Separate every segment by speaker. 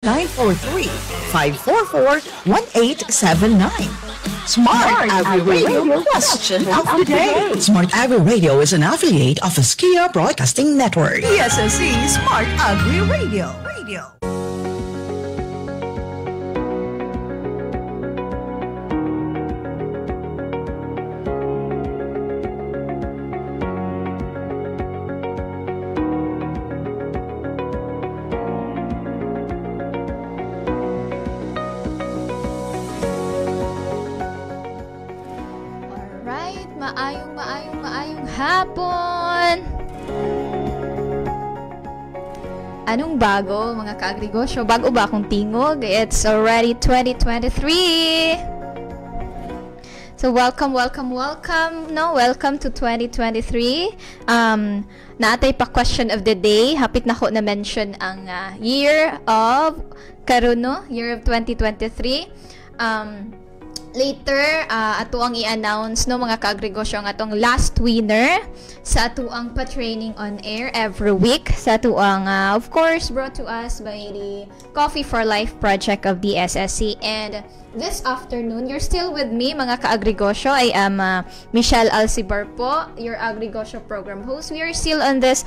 Speaker 1: 0943-544-1879. Smart Agri Radio question of the day. Smart Agri Radio is an affiliate of Askia Broadcasting Network. PSSC Smart Agri Radio.
Speaker 2: Maayong hapon! Anong bago, mga ka-agrigosyo? Bago ba akong tingog? It's already 2023! So, welcome to 2023. Naatay pa question of the day. Hapit na ko na-mention ang year of karuno, year of 2023. Later, ato ang i-announce no mga ka-agrigosyo ang atong last winner sa ato ang pa-training on air every week sa ato ang of course brought to us by the Coffee for Life project of the SSC. And this afternoon, you're still with me mga ka-agrigosyo. I am Michelle Alcibar po, your agrigosyo program host. We are still on this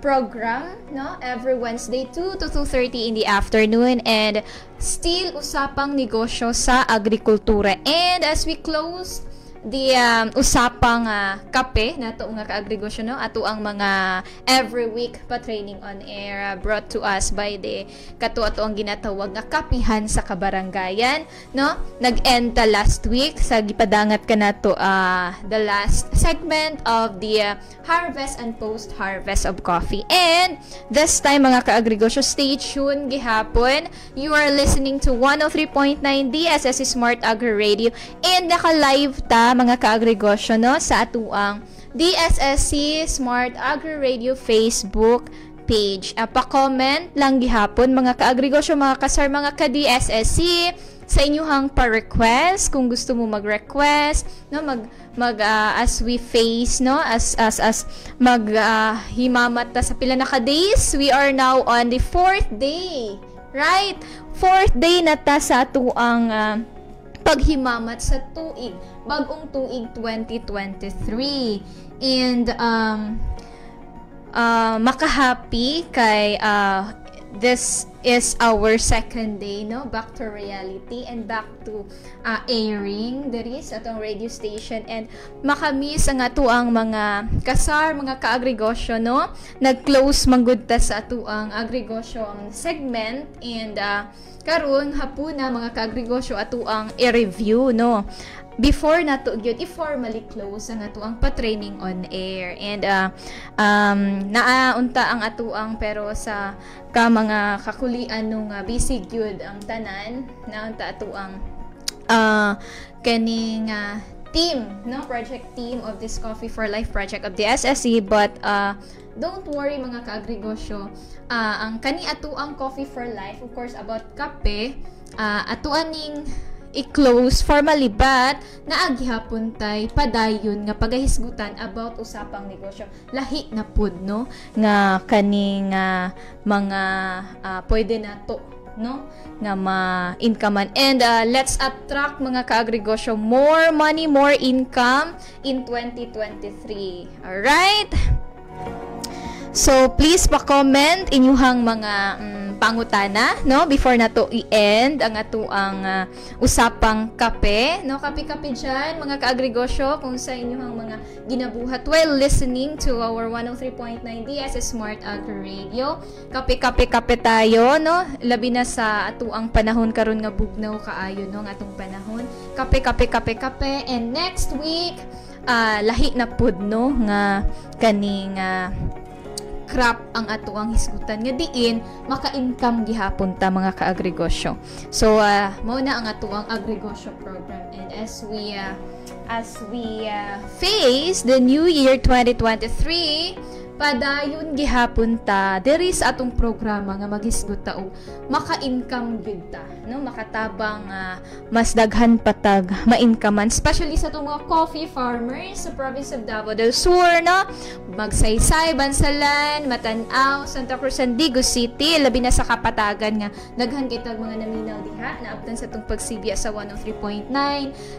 Speaker 2: program, no? Every Wednesday 2 to 2:30 in the afternoon, and still usapang negosyo sa agrikultura. And as we close the usapang kape nato nga ka-agrigosyo, no? Ato ang mga every week pa training on air brought to us by the ato ang ginatawag nga kapihan sa kabarangayan, no? Nag-end ta last week sa gipadangat kanato the last segment of the harvest and post-harvest of coffee. And this time mga ka-agrigosyo, stay tuned gihapon. You are listening to 103.9 DSSC Smart Agri Radio, and naka-live ta mga ka-agrigosyo, no, sa atuang DSSC Smart Agri Radio Facebook page. Pa-comment lang gihapon mga ka-agrigosyo, mga kasar, mga ka-DSSC, sa inyuhang pa-request kung gusto mo mag-request, no, as we face, no, as himamat ta sa pila na ka days. We are now on the 4th day, right? 4th day na ta sa atuang paghimamat sa tuig, bagong tuig 2023. And makahappy kay this is our second day, no, back to reality and back to airing diri sa atong radio station. And makamis ang atuang mga kasar, mga ka-agrigosyo, no, nag-close manggud ta sa atuang agrigosyo ang segment. And karon hapon na mga ka-agrigosyo atuang i-review, no, before nato gyud i-formally close ang atuang pa-training on air. And naaunta ang atuang pero sa ka mga kakulian nung busy gyud ang tanan, naunta atuang kaning team, no, project team of this Coffee for Life project of the SSC. But don't worry mga ka-agrigosyo, ang kani atuang Coffee for Life, of course, about kape, atuan ning i-close formally, but naagihapon tay padayon nga pagahisgutan about usapang negosyo. Lahi na pud, no, nga kaning mga pwede na to, no, nga ma-incomean. And let's attract mga ka-agrigosyo more money, more income in 2023. Alright? So, please pa-comment inyuhang mga pangutana, no, before na to i-end ang atuang usapang kape, no. Kape-kape dyan mga ka-agrigosyo kung sa inyuhang mga ginabuhat while listening to our 103.9 DSS Smart Agri Radio. Kape-kape tayo, no, labi na sa atuang panahon karon nga bugnaw kaayo, no, nga atong panahon. Kape. And next week lahi na pud, no, nga kaning crop ang atuang hisgutan nga diin maka-income gihapon ta mga ka-agrigosyo. So mao na ang atuang agrigosyo program. And as we face the new year 2023, padayon gihapon ta diri sa atong programa nga maghisgot ta og maka-income gyud ta, no? Makatabang mas daghan patag ma-incomean, especially sa atong mga coffee farmers sa province of Davao del Sur, no? Magsaysay, Bansalan, Matanaw, Santa Cruz, Sandigo City, labi na sa kapatagan nga daghan kitag mga naminaw diha naabtan sa atong pagsibya sa 103.9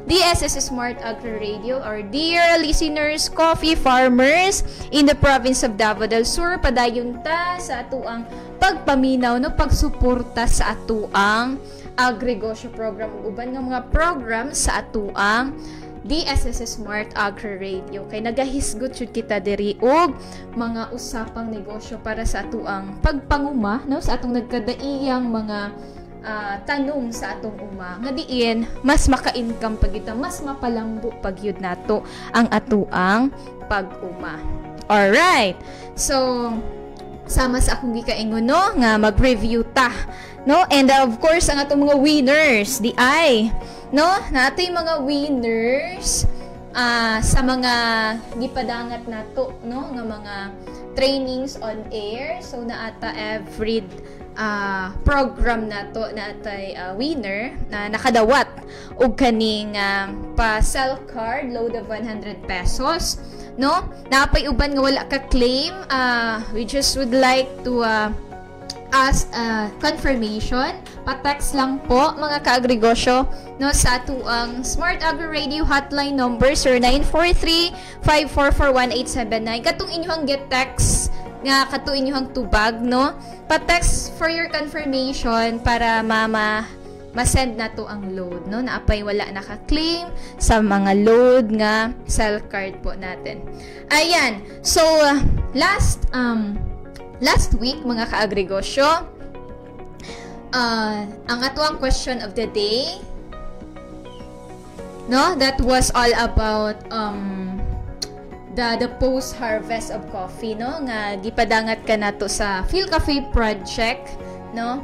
Speaker 2: DSS Smart Agri Radio. Our dear listeners, coffee farmers in the province of Davao del Sur, padayon ta sa atuang pagpaminaw, no, pagsuporta sa atuang agriculture program ug uban nga mga program sa atuang DSS Smart Agri Radio. Kay nagahisgot jud kita diri og mga usapang negosyo para sa atuang pagpanguma, no, sa atong nagkadaiyang mga tanong sa atong uma nga diin mas maka-income pag kita, mas mapalambo pag yun nato ang atuang pag-uma. Alright, so sama sa akong gikaingon, no, nga mag-review ta, no, and of course ang atong mga winners di ay, no, natay mga winners sa mga gipadangat nato, no, nga mga trainings on air. So naata every program nato natay winner na nakadawat og kaning pa cell card load of 100 pesos, no? Napay uban nga wala ka claim, we just would like to ask confirmation, pa-text lang po mga kaagrigosyo, no, sa atuang Smart Agri Radio hotline number 0943-544-1879. Katong inyong get text nga kato inyong tubag, no, pa-text for your confirmation para ma-send na to ang load, no, naapay wala naka-claim sa mga load nga cell card po natin. Ayan, so last week mga kaagrigosyo, ang atuang question of the day, no, that was all about the post-harvest of coffee, no, nga gipadangat ka nato sa Field Cafe Project, no.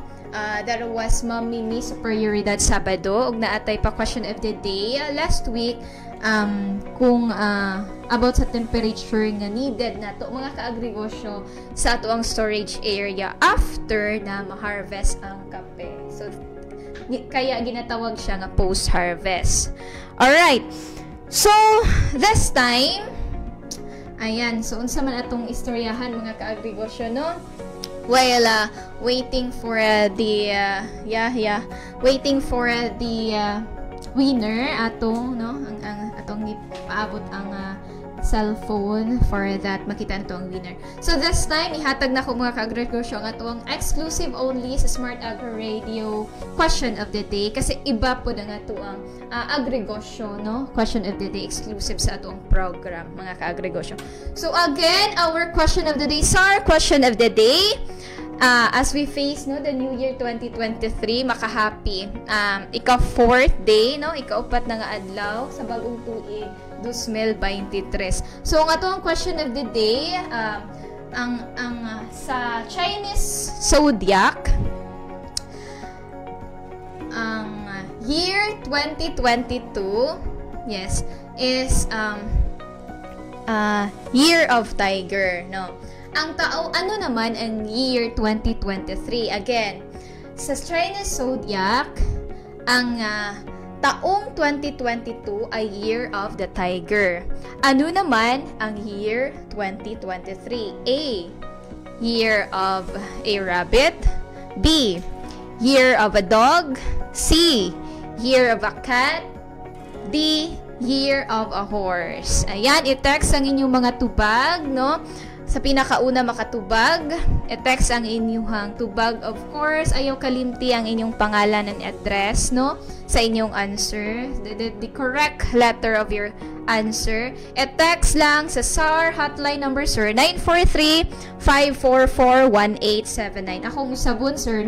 Speaker 2: There was Ma'am Mimi sa Prioridad Sabado ug naatay pa question of the day last week kung about sa temperature nga needed nato mga kaagrigosyo sa ato ang storage area after na ma-harvest ang kape. So kaya ginatawag siya nga post-harvest. Alright, so this time, ayan, so unsa man atong istoryahan mga kaagrigosyo, no? While waiting for the winner atong, no, ang atong ipaabot ang cellphone for that makita nato ang winner. So this time ihatag na ko mga kaagrigosyo ang atong exclusive only sa Smart Agri Radio question of the day, kasi iba po na nga to ang agrigosyo, no, question of the day exclusive sa atong program mga kaagrigosyo. So again, our question of the day, SAR question of the day, as we face, no, the New Year 2023, makahappy ika-4th day, no, ika-upat na nga adlaw sa bagong tuig 2023. So ang atong question of the day, ang sa Chinese zodiac, ang year 2022, yes, is year of tiger, no. Ang ano naman ang year 2023? Again, sa Chinese zodiac, ang taong 2022 ay year of the tiger. Ano naman ang year 2023? A, year of a rabbit. B, year of a dog. C, year of a cat. D, year of a horse. Ayan, i-text ang inyong mga tubag, no? Sa pinakauna makatubag, i-text ang inyong tubag. Of course, ayaw kalimti ang inyong pangalan and address, no, sa inyong answer. The correct letter of your answer. I-text lang sa SAR hotline number, sir, 943-544-1879. Akong sabon, sir,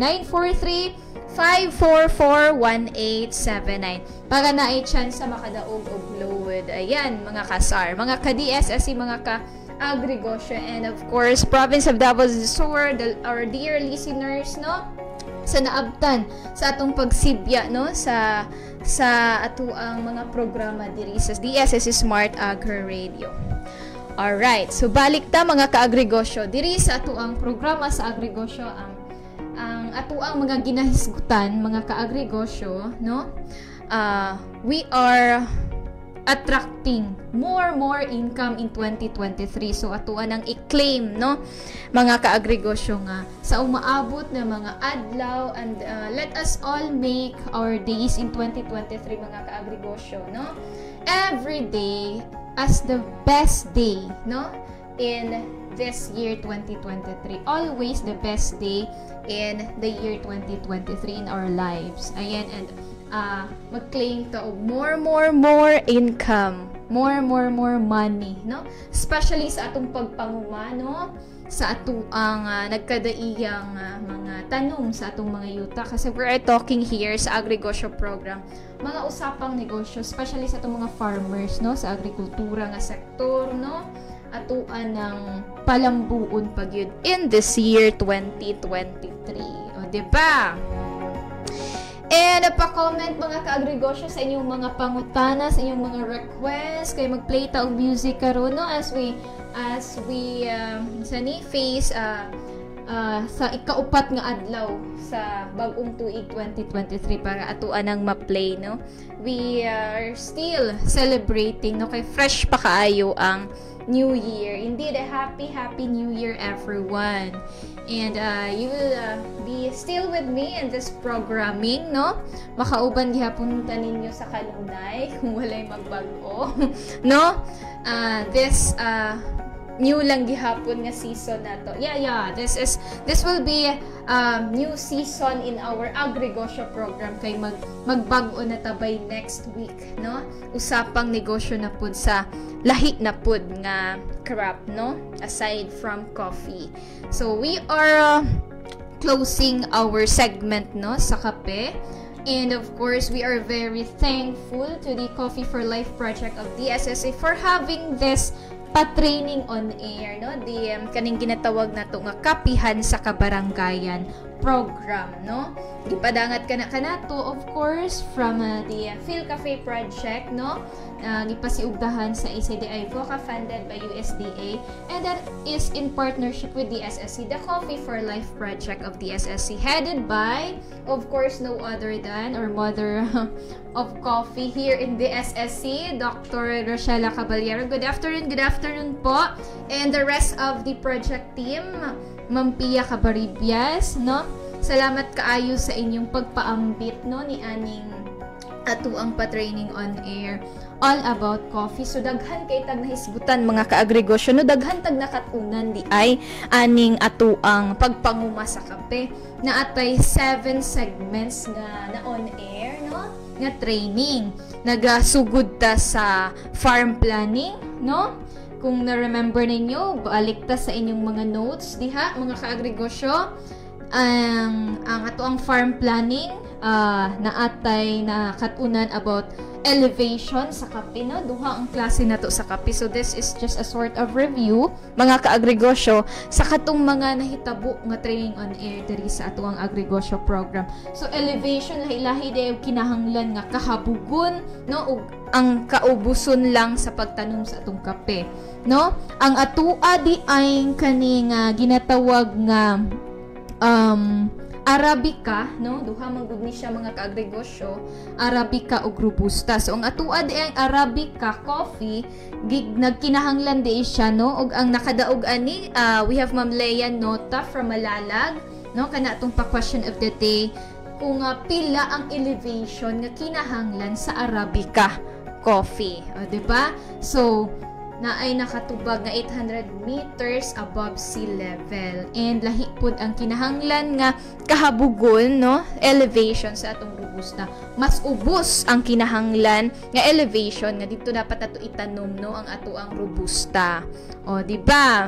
Speaker 2: 943-544-1879. Para na ay chance sa makadaog og load. Ayan, mga ka-SAR, mga ka-DSSC, mga ka-agrigosyo, and of course, province of Davao del Sur, our dear listeners, no, sa naabtan sa atong pagsibya, no, sa ato ang mga programa diri sa DSS Smart Agri Radio. Alright, so balik ta mga kaagregosyo. Diri sa ato ang programa sa agrigosyo, ang ato ang mga ginahisgutan, mga kaagregosyo, no? We are attracting more income in 2023. So atuan ang i-claim, no, mga kaagregosyo nga sa umaabot na mga adlaw, and let us all make our days in 2023, mga kaagregosyo, no, every day as the best day, no, in this year 2023. Always the best day in the year 2023 in our lives. Ayan, and mag-claim ta og more income, more money, no, especially sa atong pagpanguma, sa ato ang nagkadaiyang mga tanong sa atong mga yuta, kasi we are talking here sa agregosyo program mga usapang negosyo, especially sa atong mga farmers, no, sa agrikultura nga sektor, no, atuan ng palambuon pagyud in this year 2023. O diba? And pa-comment mga kaagregosyo sa inyong mga pangutana, sa inyong mga request, kay mag-play ta og music karon, no, as we sa ni face sa ikaupat nga adlaw sa bag-ong tuig 2023 para atuan ang ma-play, no. We are still celebrating, no, kay fresh pa kaayo ang New Year. Indeed, a happy New Year everyone. And you will be still with me in this programming, no? Makauban gihapon ta ninyo sa kanunay kung walay magbago, no? This new lang gihapon nga season nato. Yeah. This will be new season in our agregosyo program, kay magbag-o na tabay next week, no? Usapang negosyo na pud sa lahi na pud nga crop, no? Aside from coffee. So we are closing our segment, no, sa kape. And of course, we are very thankful to the Coffee for Life project of DSSA for having this pa-training on air, no, the kaning ginatawag nato nga kapihan sa kabaranggayan program, no. Gipadangat kanato of course from the Phil Cafe project, no, gipasiugdahan sa ACDI VOCA funded by USDA, and that is in partnership with the SSC, the Coffee for Life project of the SSC, headed by of course no other than our mother of coffee here in the SSC, Dr. Rochella Caballero. Good afternoon po. And the rest of the project team, Ma'am Pia Cabaribias, no? Salamat kaayo sa inyong pagpaambit, no, ni aning ato ang pa-training on air all about coffee. So daghan kay tag nahisgutan mga kaagregosyo, no, daghan tag nakatunan di ay aning ato ang pagpanguma sa kape, na atay 7 segments na on air, no, nga training. Nagasugod ta sa farm planning, no. Kung na-remember ninyo, balik ta sa inyong mga notes diha mga kaagregosyo. Ang ato ang farm planning na atay na katunan about elevation sa kape, no, duha ang klase nato sa kape. So this is just a sort of review mga kaagregosyo sa katong mga nahitabo nga training on air diri sa ato ang agregosyo program. So elevation, lahi-lahi dayo kinahanglan nga kahabugon, no, ug ang kaubuson lang sa pagtanom sa atong kape, no. Ang atua di ay kaning ginatawag nga Arabica, no, duha man gud ni siya mga kaagregosyo, Arabica ug Robusta. So ang atua di ang Arabica coffee, nagkinahanglan di siya, no, ug ang nakadaog ani we have Ma'am Leia Nota from Malalag, no, kana atong pa-question of the day kung pila ang elevation nga kinahanglan sa Arabica coffee, o diba? So na ay nakatubag nga 800 meters above sea level, and lahi pud ang kinahanglan nga kahabugon, no, elevation sa atong Robusta. Mas ubos ang kinahanglan nga elevation nga dito dapat ato itanom, no, ang ato ang Robusta, o diba?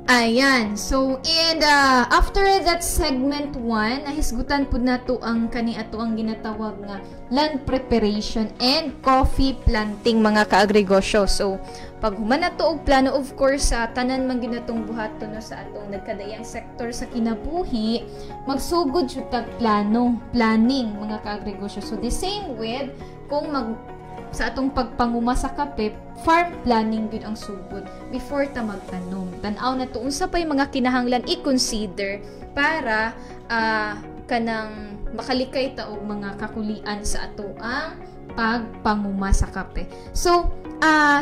Speaker 2: Ayan. So, and after that segment 1, nahisgutan po na to ang kani ato ang ginatawag nga land preparation and coffee planting mga kaagregosyo. So, pag human na to og plano, of course, sa tanan man ginatong buhaton, no, sa atong nagkadayang sektor sa kinabuhi, magsugod siya tag planning mga kaagregosyo. So, the same with kung sa atong pagpanguma sa kape, farm planning gyud ang sugod before ta magtanom. Tan-aw na to unsa pay mga kinahanglan i-consider para kanang makalikay ta og mga kakulian sa ato ang pagpanguma sa kape. So,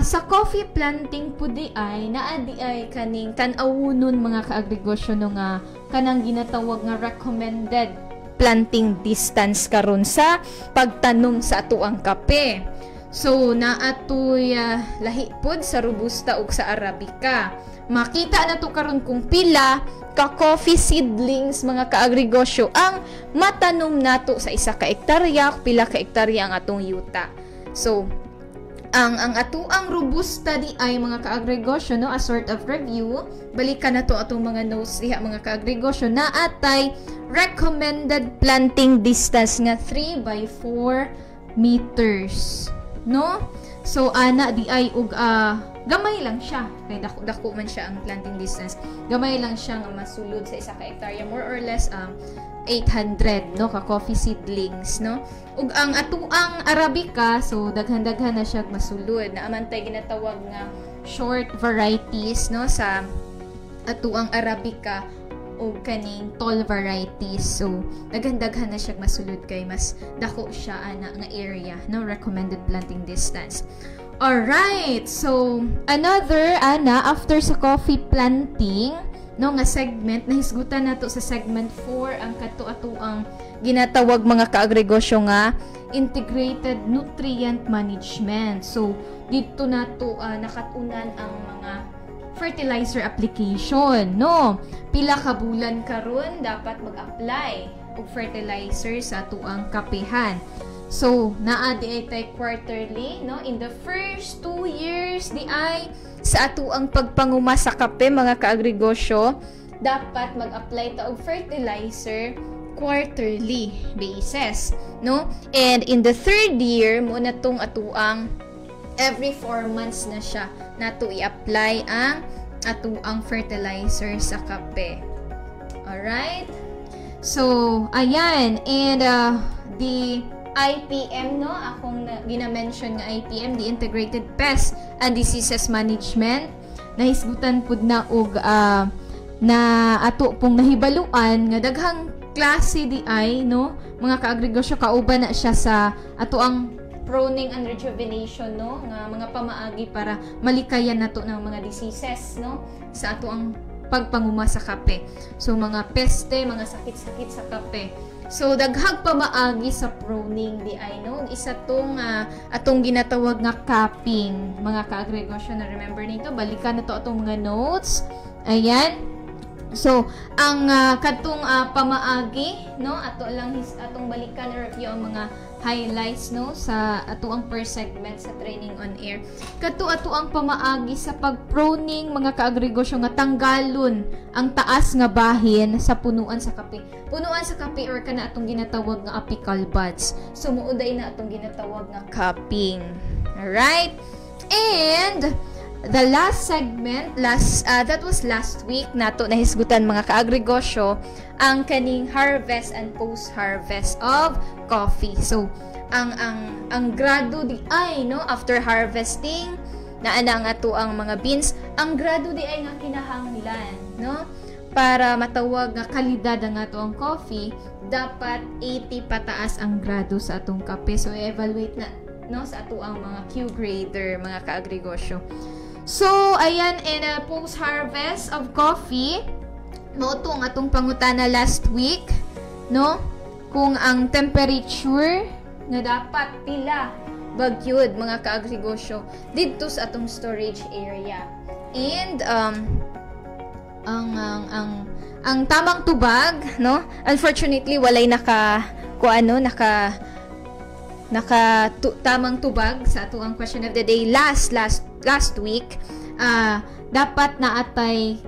Speaker 2: sa coffee planting po di ay naadi ay kaning tan-awunon mga kaagrigosyo no nga kanang ginatawag nga recommended planting distance karon sa pagtanom sa ato ang kape. So, naatoy lahi pod sa Robusta ug sa Arabica. Makita na to karon kung pila ka coffee seedlings mga kaagrigosyo ang matanom nato sa isa ka hektarya, pila ka hektarya ang atong yuta. So, ang atuang Robusta di ay mga kaagrigosyo no, a sort of review, balikan na to atong mga notes diha mga kaagrigosyo, na atay recommended planting distance nga 3 by 4 meters no. So ana di ay og gamay lang siya kay dako man siya ang planting distance, gamay lang siya nga masulod sa isa ka hektarya, more or less 800 no ka coffee seedlings no. Ug ang atuang Arabica, so daghan-daghan na siya masulod, na amantay ginatawag nga short varieties no sa atuang Arabica o kaning tall varieties. So daghan-daghan na siya masulod kay mas dako siya ana nga area no, recommended planting distance. Alright, so another after sa coffee planting no nga segment, nahisgutan nato sa segment 4 ang ang ginatawag mga kaagrigosyo nga integrated nutrient management. So dito nato nakatunan ang mga fertilizer application no. Pila ka bulan karon dapat mag-apply og fertilizer sa tuang kapehan. So naa di ay quarterly no, in the first 2 years di ay sa atuang pagpanguma sa kape mga kaagrigosyo dapat mag-apply ta og fertilizer quarterly basis no. And in the 3rd year mo na tong atuang every 4 months na siya nato i-apply ang atuang fertilizer sa kape. Alright, so ayan, and the IPM no, akong gina-mention nga IPM, the Integrated Pest and Diseases Management, nahisgutan pud na og na ato pong nahibaluan nga daghang klase di ay no mga kaagrigosyo, kauban na siya sa ato ang pruning and rejuvenation no nga mga pamaagi para malikayan nato ng mga diseases no sa ato ang pagpanguma sa kape. So mga peste, mga sakit-sakit sa kape. So daghag pamaagi sa pruning di ay no, isa tong atong ginatawag nga capping mga kaagrigosyo, na remember nito, balikan na to atong mga notes. Ayan. So ang kadtong pamaagi no, atong balikan na review ang mga highlights no sa atuang per segment sa training on air. Kadto atuang pamaagi sa pagpruning mga kaagrigosyo nga tanggalon ang taas nga bahin sa punuan sa kape. Punuan sa kape or kana atong ginatawag nga apical buds. So muuday na atong ginatawag nga capping. Alright? And the last segment, that was last week nato nahisgutan mga kaagrigosyo ang kaning harvest and post-harvest of coffee. So ang grado di ay no after harvesting naa na nga to ang mga beans, ang grado di ay nga kinahanglan no para matawag nga kalidad ang ato ang coffee, dapat 80 pataas ang grado sa atong kape. So evaluate na no sa ato ang mga Q grader mga kaagrigosyo. So ayan, in a post-harvest of coffee, mao to ang atong pangutana last week, no? Kung ang temperature nga dapat pila bagyod mga kaagrigosyo didto sa atong storage area. And ang tamang tubag, no? Unfortunately walay tamang tubag sa ato ang question of the day last week. Dapat na atay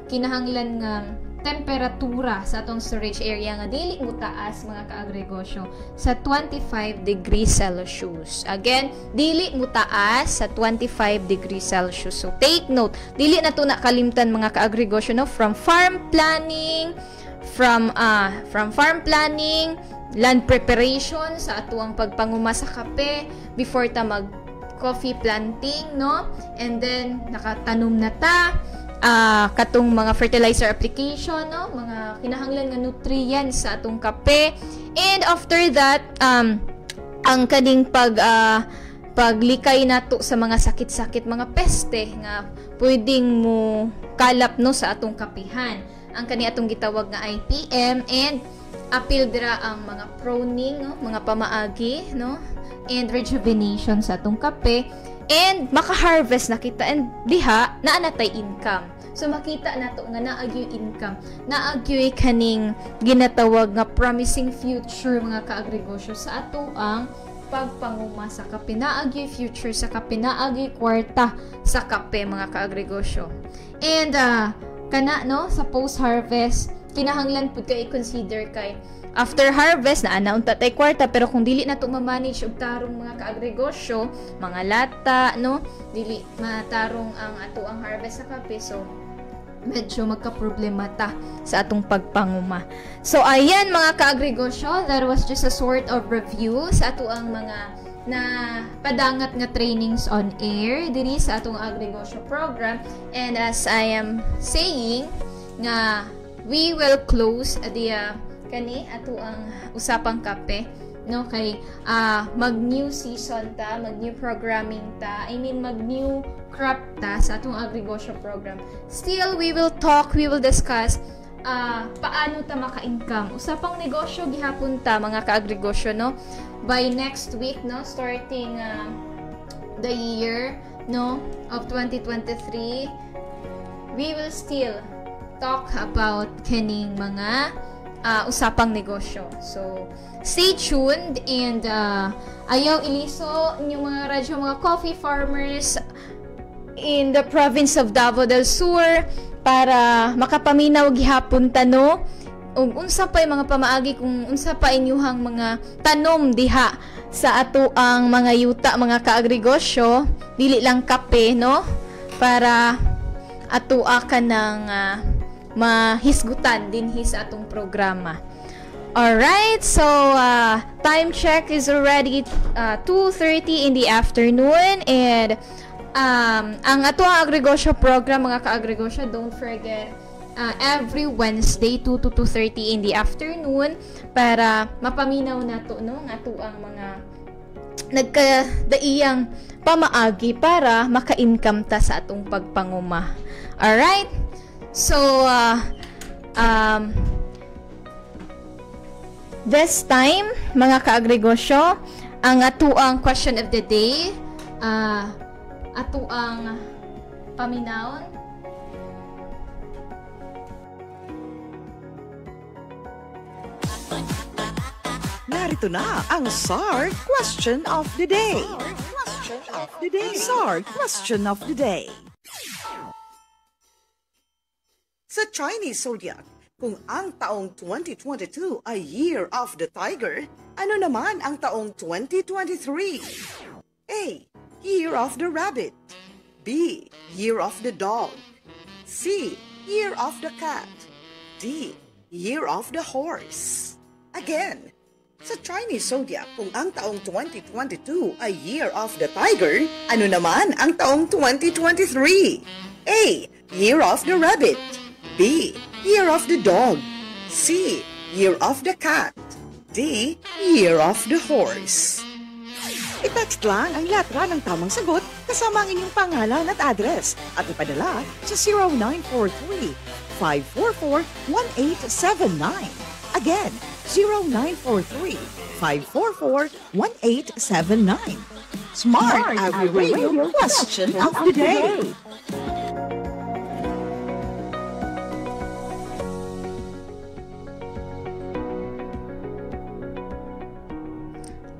Speaker 2: kinahanglan nga temperatura sa atong storage area nga dili mo taas mga kaagrigosyo sa 25 degrees Celsius. Again, dili mo taas sa 25 degrees Celsius. So take note, dili na to nakalimtan mga kaagrigosyo no, from farm planning, from farm planning, land preparation sa atuang pagpanguma sa kape before ta mag coffee planting, no? And then nakatanom na ta katong mga fertilizer application, no? Mga kinahanglan nga nutrients sa atong kape. And after that, ang kaning paglikay nato sa mga sakit-sakit, mga peste nga pwedeng mo kalap, no, sa atong kapihan. Ang kani atong gitawag nga IPM, and apil dira ang mga pruning, no, mga pamaagi, no, and rejuvenation sa atong kape, and maka-harvest na kita, and diha naa natay income. So makita nato nga naagyoy income, naagyoy kaning ginatawag nga promising future mga kaagrigosyo sa ato ang pagpanguma sa kape, naagyoy future sa kape, naagyoy kwarta sa kape mga kaagrigosyo. And kana, no, sa post-harvest kinahanglan pud kay i-consider kay after harvest na unta tay kwarta, pero kung dili na to ma-manage og tarong mga kaagrigosyo, mga lata, no, dili matarong ang ato ang harvest sa kape, so medyo magka-problema ta sa atong pagpanguma. So ayan mga kaagrigosyo, that was just a sort of review sa ato ang mga na padangat nga trainings on air diri sa atong agrigosyo program. And as I am saying nga we will close the kani ato ang usapang kape, no, kay mag new season ta, mag new programming ta, I mean mag new crop ta sa atong agrigosyo program. Still we will talk, we will discuss paano ta maka-income, usapang negosyo gihapon ta mga ka-agrigosyo, no, by next week, no, starting the year, no, of 2023. We will still talk about kaning mga usapang negosyo. So stay tuned, and ayaw iliso inyong mga radyo, mga coffee farmers in the province of Davao del Sur, para makapaminaw gihapon tano ug unsa pa mga pamaagi, kung unsa pa inyuhang mga tanom diha sa ato ang mga yuta mga kaagrigosyo, dili lang kape, no, para atua ka ng mahisgutan dinhi sa atong programa. Alright, so time check is already 2:30 in the afternoon, and ang ato ang agrigosyo program mga ka-agrigosyo, don't forget every Wednesday 2 to 2:30 in the afternoon, para mapaminaw nato, no, ng ato ang mga nagkadaiyang pamaagi para maka-income ta sa atong pagpanguma. Alright, so this time mga ka-agrigosyo, ang ato ang question of the day, ato ang paminawon.
Speaker 1: Narito na ang SAR Question of the Day. SAR Question of the Day. Sa Chinese zodiac, kung ang taong 2022 ay Year of the Tiger, ano naman ang taong 2023? A. Year of the Rabbit. B. Year of the Dog. C. Year of the Cat. D. Year of the Horse. Again, sa Chinese zodiac, kung ang taong 2022 ay Year of the Tiger, ano naman ang taong 2023? A. Year of the Rabbit. B. Year of the Dog. C. Year of the Cat. D. Year of the Horse. I-text lang ang letra ng tamang sagot kasama ang inyong pangalan at address at ipadala sa 0943-544-1879. Again, 0943-544-1879. Smart Agri Radio Question of the Day.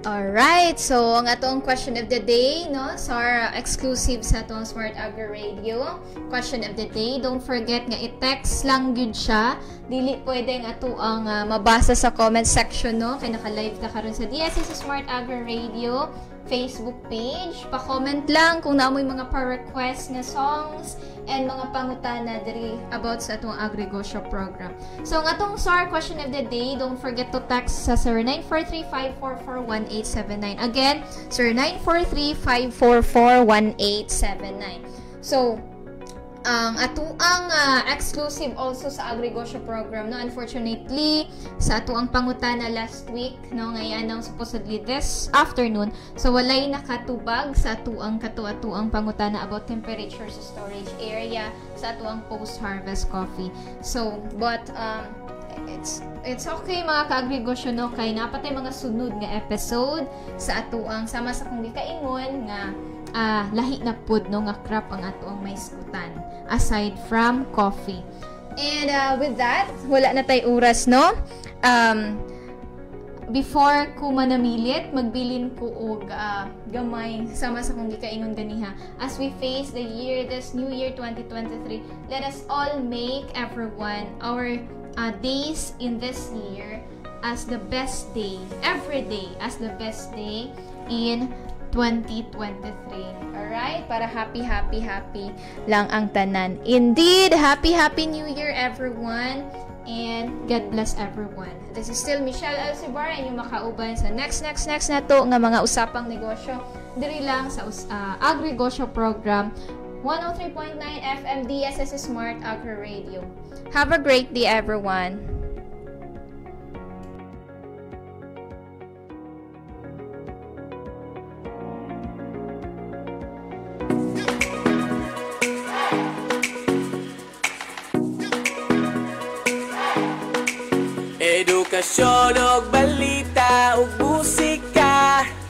Speaker 2: Alright, so ang atong question of the day, no, SAR exclusive sa atong Smart Agri Radio question of the day. Don't forget nga i-text lang gyud siya, dili pwedeng ato ang mabasa sa comment section, no, kay naka-live ka karon sa DSS Smart Agri Radio Facebook page. Pa-comment lang kung naamoy mga pa-request nga songs and mga pangutana diri about sa atong agriculture program. So ang atong SAR question of the day, don't forget to text sa 0943-544-1879. Again, 0943-544-1879. So, ang atuang exclusive also sa agriculture program, no, unfortunately sa atuang pangutana last week, no, ngayon ang supposedly this afternoon, so walay nakatubag sa atuang katuatuang pangutana about temperature sa storage area sa atuang post-harvest coffee. So but it's okay mga ka-agriculture, no, kay napatay mga sunod nga episode sa atuang sama sa kung gikaingon nga lahi na pud, no, nga crop ang atuang may skutan aside from coffee. And with that, wala na tay oras, no. Before ko manamilit, magbilin ko og gamay sama sa kung gikaingon ganiha as we face this new year 2023. Let us all make everyone our days in this year as the best day, every day as the best day in 2023. Alright? Para happy lang ang tanan. Indeed, happy New Year everyone, and God bless everyone. This is still Michelle Alcibar, and yung makauban sa next na to nga mga usapang negosyo diri lang sa Agri-Negosyo Program 103.9 FM DSS Smart Agri Radio. Have a great day everyone.
Speaker 3: Edukasyon og